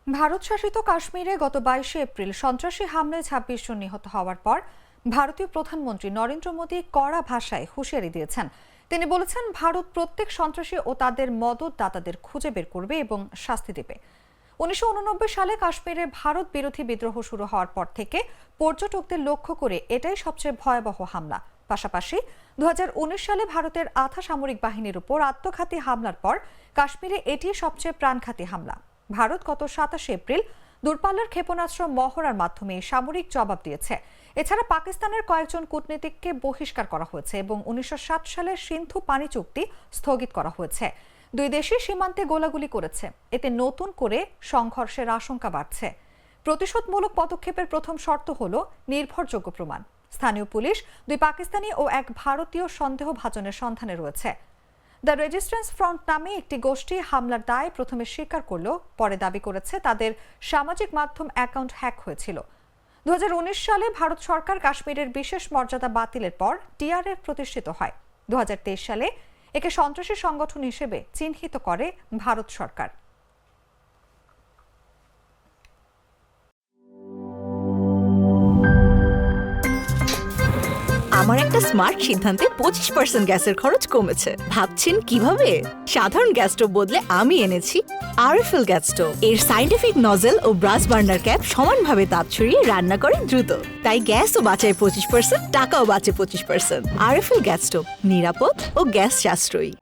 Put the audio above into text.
ভারত শাসিত কাশ্মীরে গত 22 এপ্রিল সন্ত্রাসী হামলায় 26 জন নিহত হওয়ার পর ভারতীয় প্রধানমন্ত্রী নরেন্দ্র মোদী কড়া ভাষায় হুঁশিয়ারি দিয়েছেন। তিনি বলেছেন, ভারত প্রত্যেক সন্ত্রাসী ও তাদের মদতদাতাদের খুঁজে বের করবে এবং শাস্তি দেবে। 1989 সালে কাশ্মীরে ভারত বিরোধী বিদ্রোহ শুরু হওয়ার পর থেকে পর্যটকদের লক্ষ্য করে এটাই সবচেয়ে ভয়াবহ হামলা। পাশাপাশি 2019 সালে ভারতের আধা সামরিক বাহিনীর উপর আত্মঘাতী হামলার পর কাশ্মীরে এটি সবচেয়ে প্রাণঘাতী হামলা। ভারত গত 27 এপ্রিল দূরপাল্লার ক্ষেপণাস্ত্র মহড়ার মাধ্যমে সামরিক জবাব দিয়েছে। এছাড়া পাকিস্তানের কয়েকজন কূটনীতিককে বহিষ্কার করা হয়েছে এবং 1960 সালের সিন্ধু পানি চুক্তি স্থগিত করা হয়েছে। দুই দেশই সীমান্তে গোলাগুলি করেছে। এতে নতুন করে সংঘর্ষের আশঙ্কা বাড়ছে। প্রতিশোধমূলক পদক্ষেপের প্রথম শর্ত হল নির্ভরযোগ্য প্রমাণ। স্থানীয় পুলিশ দুই পাকিস্তানি ও এক ভারতীয় সন্দেহভাজনের সন্ধানে রয়েছে। দ্য রেজিস্ট্যান্স ফ্রন্ট নামে একটি গোষ্ঠী হামলার দায় প্রথমে স্বীকার করলেও পরে দাবি করেছে তাদের সামাজিক মাধ্যম অ্যাকাউন্ট হ্যাক হয়েছিল। 2019 সালে ভারত সরকার কাশ্মীরের বিশেষ মর্যাদা বাতিলের পর টিআরএফ প্রতিষ্ঠিত হয়। 2023 সালে একে সন্ত্রাসী সংগঠন হিসেবে চিহ্নিত করে ভারত সরকার। আমার একটা স্মার্ট সিদ্ধান্তে 25% গ্যাসের খরচ কমেছে। ভাবছেন কিভাবে? সাধারণ গ্যাস স্টোভ বদলে আমি এনেছি আরএফএল গ্যাস স্টোভ। এর সাইন্টিফিক নজল ও ব্রাস বার্নার ক্যাপ সমানভাবে তাপ ছড়িয়ে রান্না করে দ্রুত। তাই গ্যাসও বাঁচায় 25%, টাকাও বাঁচে 25%। আরএফএল গ্যাস স্টোভ নিরাপদ ও গ্যাস সাশ্রয়ী।